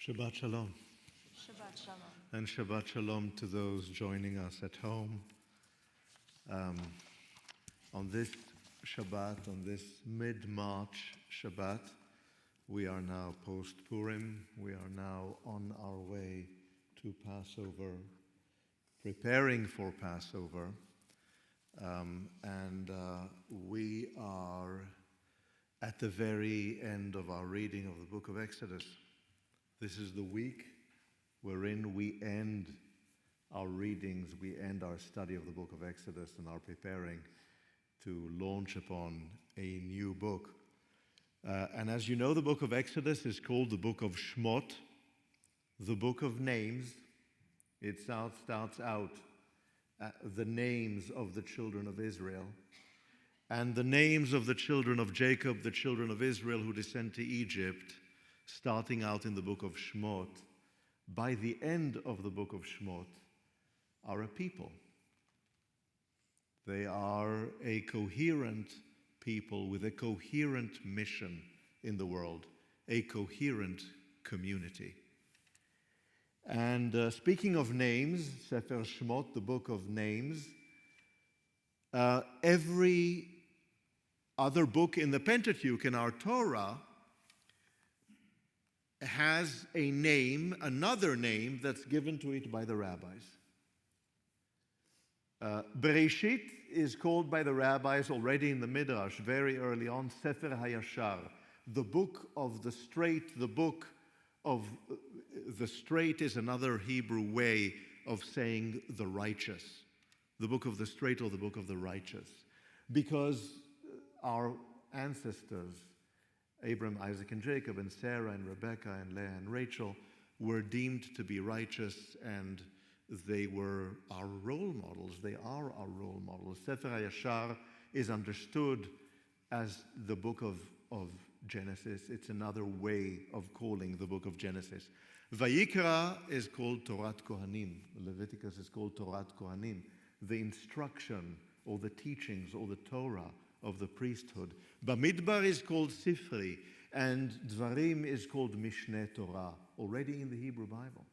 Shabbat Shalom. Shabbat Shalom. And Shabbat Shalom to those joining us at home. On this Shabbat, on this mid-March Shabbat, we are now post-Purim. We are now on our way to Passover, preparing for Passover. We are at the very end of our reading of the book of Exodus. This is the week wherein we end our readings, we end our study of the book of Exodus and are preparing to launch upon a new book. And as you know, the book of Exodus is called the book of Shmot, the book of names. It starts out the names of the children of Israel and the names of the children of Jacob, the children of Israel who descend to Egypt, starting out in the book of Shmot. By the end of the book of Shmot are a people. They are a coherent people with a coherent mission in the world, a coherent community. And speaking of names, Sefer Shmot, the book of names, every other book in the Pentateuch, in our Torah, has a name, another name that's given to it by the rabbis. Bereshit is called by the rabbis already in the Midrash, very early on, Sefer HaYashar, the book of the straight. The book of the straight is another Hebrew way of saying the righteous. The book of the straight or the book of the righteous. Because our ancestors, Abraham, Isaac, and Jacob, and Sarah, and Rebekah, and Leah, and Rachel, were deemed to be righteous, and they were our role models. They are our role models. Sefer HaYashar is understood as the book of Genesis. It's another way of calling the book of Genesis. Vayikra is called Torat Kohanim. Leviticus is called Torat Kohanim, the instruction or the teachings or the Torah of the priesthood. Bamidbar is called Sifri, and Dvarim is called Mishneh Torah, already in the Hebrew Bible.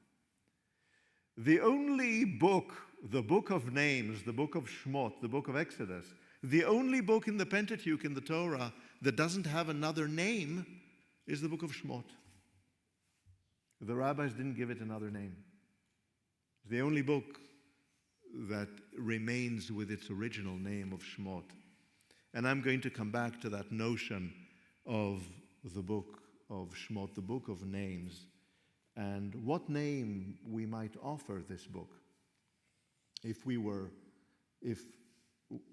The only book, the book of names, the book of Shmot, the book of Exodus, the only book in the Pentateuch, in the Torah, that doesn't have another name is the book of Shmot. The rabbis didn't give it another name. It's the only book that remains with its original name of Shmot. And I'm going to come back to that notion of the book of Shmot, the book of names, and what name we might offer this book if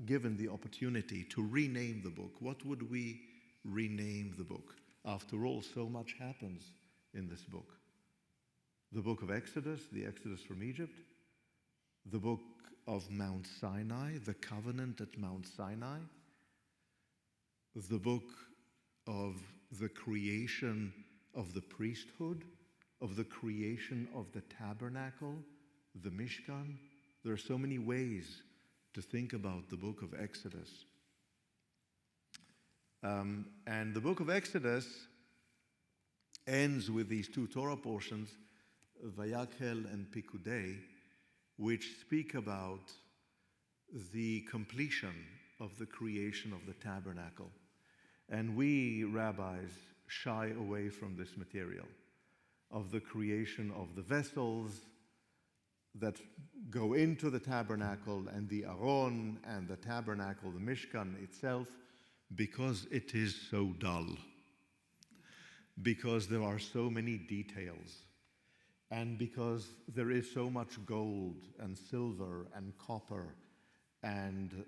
given the opportunity to rename the book. What would we rename the book? After all, so much happens in this book. The book of Exodus, the Exodus from Egypt, the book of Mount Sinai, the covenant at Mount Sinai, the book of the creation of the priesthood, of the creation of the tabernacle, the Mishkan. There are so many ways to think about the book of Exodus. And the book of Exodus ends with these two Torah portions, Vayakhel and Pikudei, which speak about the completion of the creation of the tabernacle. And we, rabbis, shy away from this material of the creation of the vessels that go into the tabernacle and the Aron and the tabernacle, the Mishkan itself, because it is so dull, because there are so many details, and because there is so much gold and silver and copper and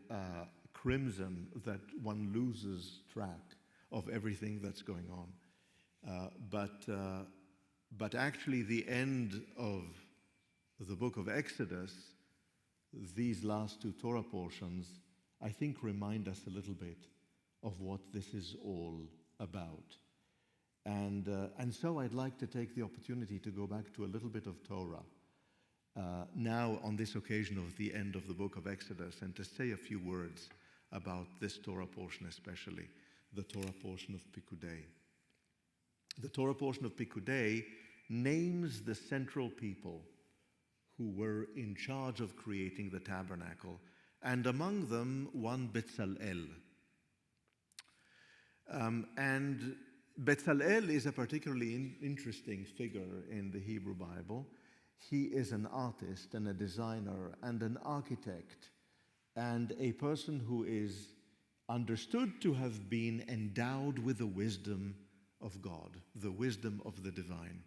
crimson that one loses track of everything that's going on. But actually the end of the book of Exodus, these last two Torah portions, I think remind us a little bit of what this is all about. And so I'd like to take the opportunity to go back to a little bit of Torah now on this occasion of the end of the book of Exodus, and to say a few words about this Torah portion especially, the Torah portion of Pikudei. The Torah portion of Pikudei names the central people who were in charge of creating the tabernacle, and among them one Bezalel. And Bezalel is a particularly interesting figure in the Hebrew Bible. He is an artist and a designer and an architect and a person who is understood to have been endowed with the wisdom of God, the wisdom of the divine.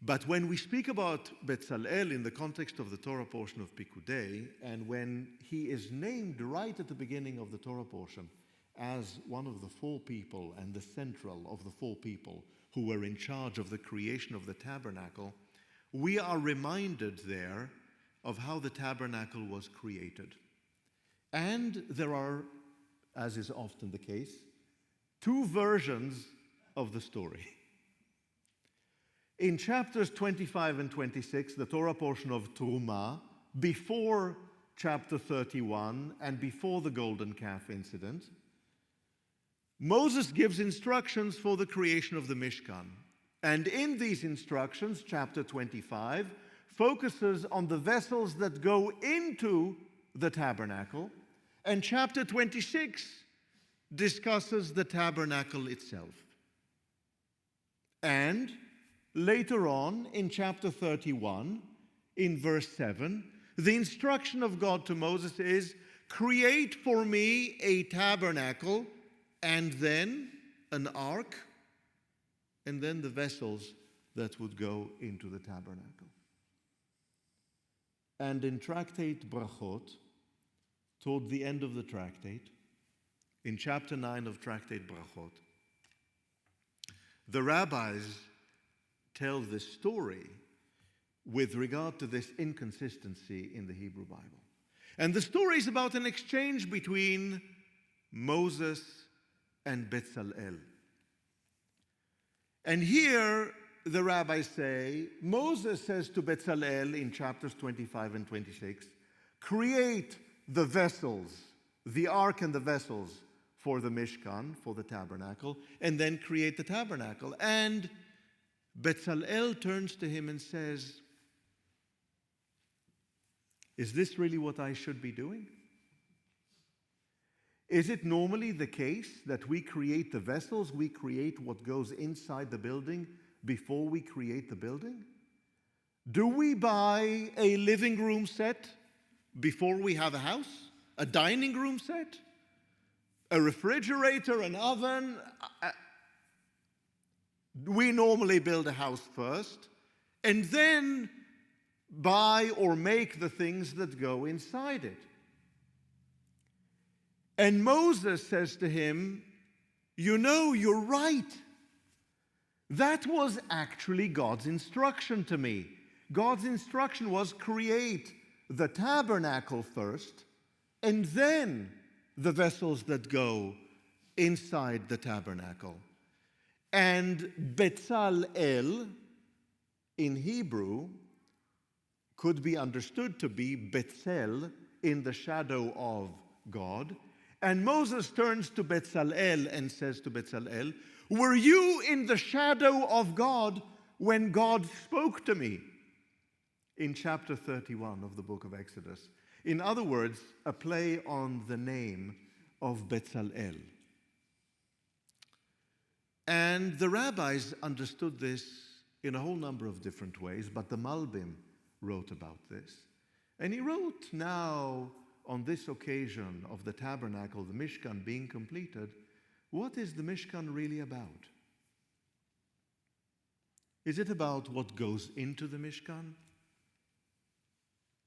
But when we speak about Bezalel in the context of the Torah portion of Pikudei, and when he is named right at the beginning of the Torah portion as one of the four people and the central of the four people who were in charge of the creation of the tabernacle, we are reminded there of how the tabernacle was created. And there are, as is often the case, two versions of the story. In chapters 25 and 26, the Torah portion of Truma, before chapter 31 and before the golden calf incident, Moses gives instructions for the creation of the Mishkan. And in these instructions, chapter 25 focuses on the vessels that go into the tabernacle, and chapter 26 discusses the tabernacle itself. And later on, in chapter 31, in verse 7, the instruction of God to Moses is, create for me a tabernacle, and then an ark, and then the vessels that would go into the tabernacle. And in Tractate Brachot, toward the end of the tractate, in chapter 9 of Tractate Brachot, the rabbis tell this story with regard to this inconsistency in the Hebrew Bible. And the story is about an exchange between Moses and Bezalel. And here the rabbis say, Moses says to Bezalel in chapters 25 and 26, create the vessels, the ark and the vessels for the Mishkan, for the tabernacle, and then create the tabernacle. And Bezalel turns to him and says, is this really what I should be doing? Is it normally the case that we create the vessels, we create what goes inside the building before we create the building? Do we buy a living room set before we have a house? A dining room set? A refrigerator, an oven? We normally build a house first and then buy or make the things that go inside it. And Moses says to him, you know, you're right. That was actually God's instruction to me. God's instruction was create the tabernacle first, and then the vessels that go inside the tabernacle. And Bezalel, in Hebrew, could be understood to be Betzel, in the shadow of God. And Moses turns to Bezalel and says to Bezalel, were you in the shadow of God when God spoke to me? In chapter 31 of the book of Exodus. In other words, a play on the name of Bezalel. And the rabbis understood this in a whole number of different ways, but the Malbim wrote about this. And he wrote, now, on this occasion of the tabernacle, the Mishkan being completed, what is the Mishkan really about? Is it about what goes into the Mishkan?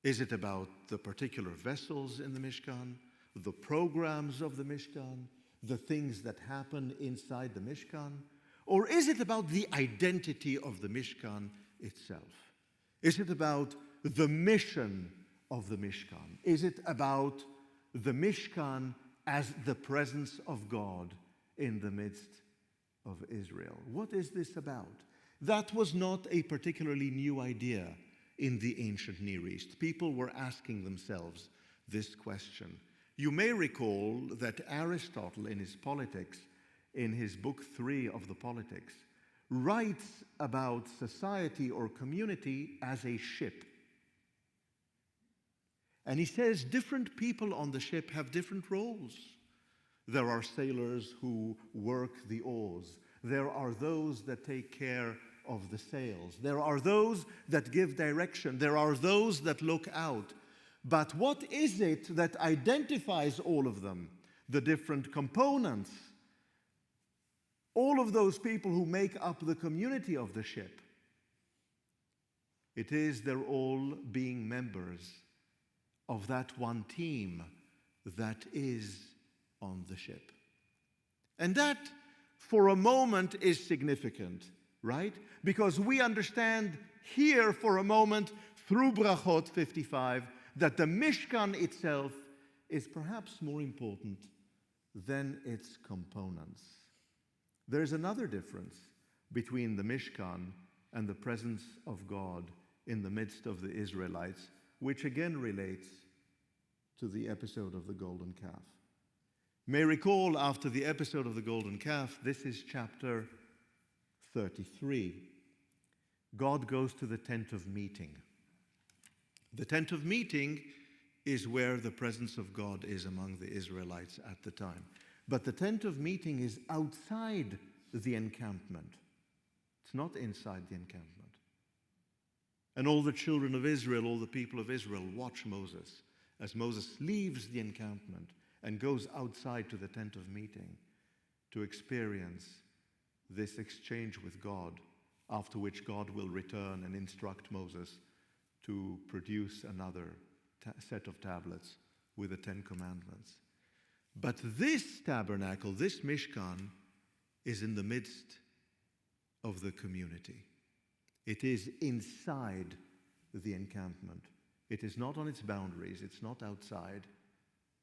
Is it about the particular vessels in the Mishkan, the programs of the Mishkan, the things that happen inside the Mishkan? Or is it about the identity of the Mishkan itself? Is it about the mission of the Mishkan? Is it about the Mishkan as the presence of God in the midst of Israel? What is this about? That was not a particularly new idea in the ancient Near East. People were asking themselves this question. You may recall that Aristotle in his Politics, in his book 3 of the Politics, writes about society or community as a ship. And he says different people on the ship have different roles. There are sailors who work the oars. There are those that take care of the sails. There are those that give direction. There are those that look out. But what is it that identifies all of them? The different components. All of those people who make up the community of the ship. It is they're all being members of that one team that is on the ship. And that, for a moment, is significant, right? Because we understand here, for a moment, through Brachot 55, that the Mishkan itself is perhaps more important than its components. There's another difference between the Mishkan and the presence of God in the midst of the Israelites, which again relates to the episode of the golden calf. You may recall, after the episode of the golden calf, this is chapter 33. God goes to the tent of meeting. The tent of meeting is where the presence of God is among the Israelites at the time. But the tent of meeting is outside the encampment. It's not inside the encampment. And all the children of Israel, all the people of Israel, watch Moses as Moses leaves the encampment and goes outside to the tent of meeting to experience this exchange with God, after which God will return and instruct Moses to produce another set of tablets with the 10 Commandments. But this tabernacle, this Mishkan, is in the midst of the community. It is inside the encampment. It is not on its boundaries. It's not outside.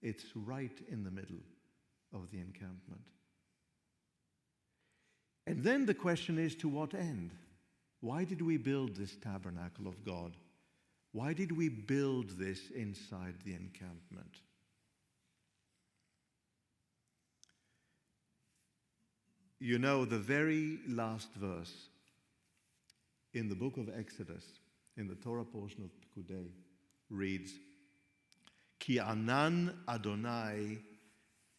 It's right in the middle of the encampment. And then the question is, to what end? Why did we build this tabernacle of God? Why did we build this inside the encampment? You know, the very last verse in the book of Exodus, in the Torah portion of Pekudei, reads, Ki anan Adonai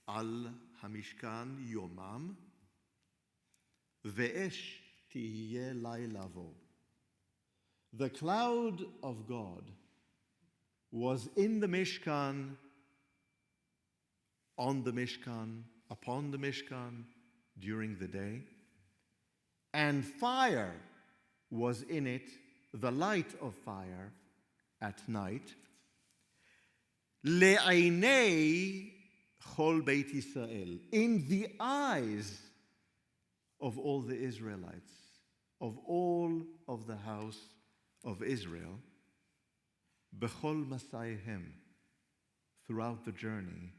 al hamishkan yomam, ve'esh tihye lailavo. The cloud of God was in the Mishkan, on the Mishkan, upon the Mishkan during the day, and fire was in it, the light of fire at night. Le'einei chol Beit Yisrael, in the eyes of all the Israelites, of all of the house of Israel, bechol masayhem, throughout the journey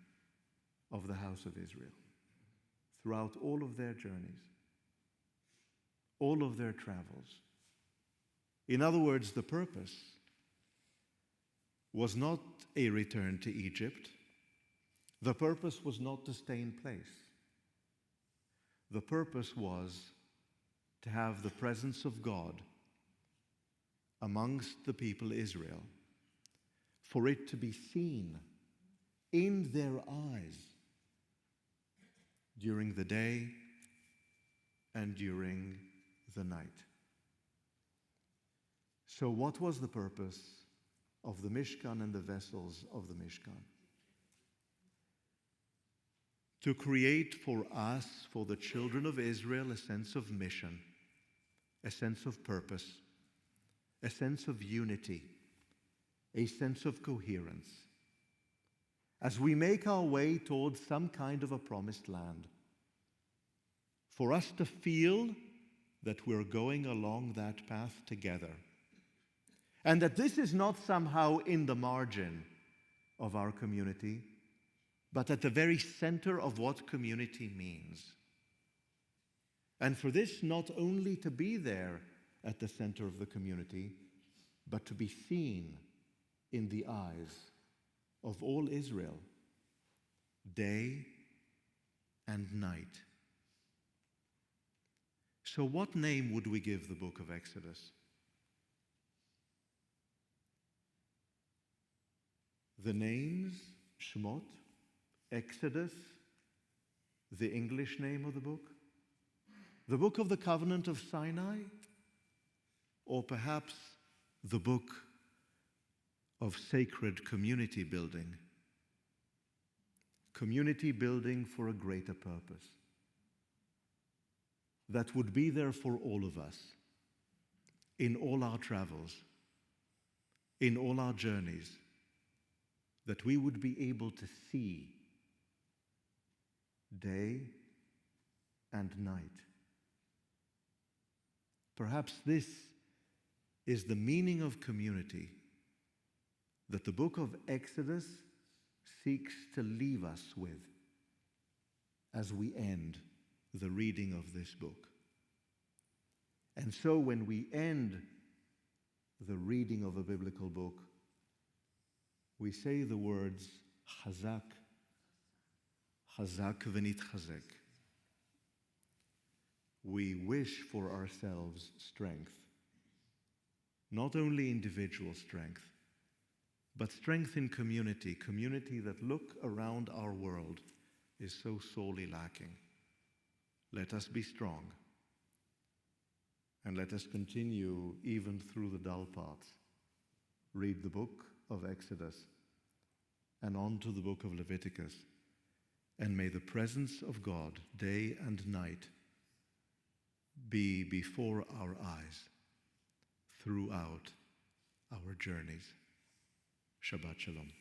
of the house of Israel, throughout all of their journeys, all of their travels. In other words, the purpose was not a return to Egypt. The purpose was not to stay in place. The purpose was to have the presence of God amongst the people Israel, for it to be seen in their eyes during the day and during the night. So what was the purpose of the Mishkan and the vessels of the Mishkan? To create for us, for the children of Israel, a sense of mission, a sense of purpose, a sense of unity, a sense of coherence, as we make our way towards some kind of a promised land, for us to feel that we're going along that path together, and that this is not somehow in the margin of our community, but at the very center of what community means. And for this not only to be there at the center of the community, but to be seen in the eyes of all Israel, day and night. So what name would we give the book of Exodus? The names, Shemot, Exodus, the English name of the book of the covenant of Sinai, or perhaps the book of sacred community building for a greater purpose that would be there for all of us in all our travels, in all our journeys, that we would be able to see day and night. Perhaps this is the meaning of community that the book of Exodus seeks to leave us with as we end the reading of this book. And so when we end the reading of a biblical book, we say the words Chazak, Chazak v'nitchazek. We wish for ourselves strength, not only individual strength, but strength in community that look around our world is so sorely lacking. Let us be strong, and let us continue even through the dull parts. Read the book of Exodus and on to the book of Leviticus, and may the presence of God day and night be before our eyes throughout our journeys. Shabbat Shalom.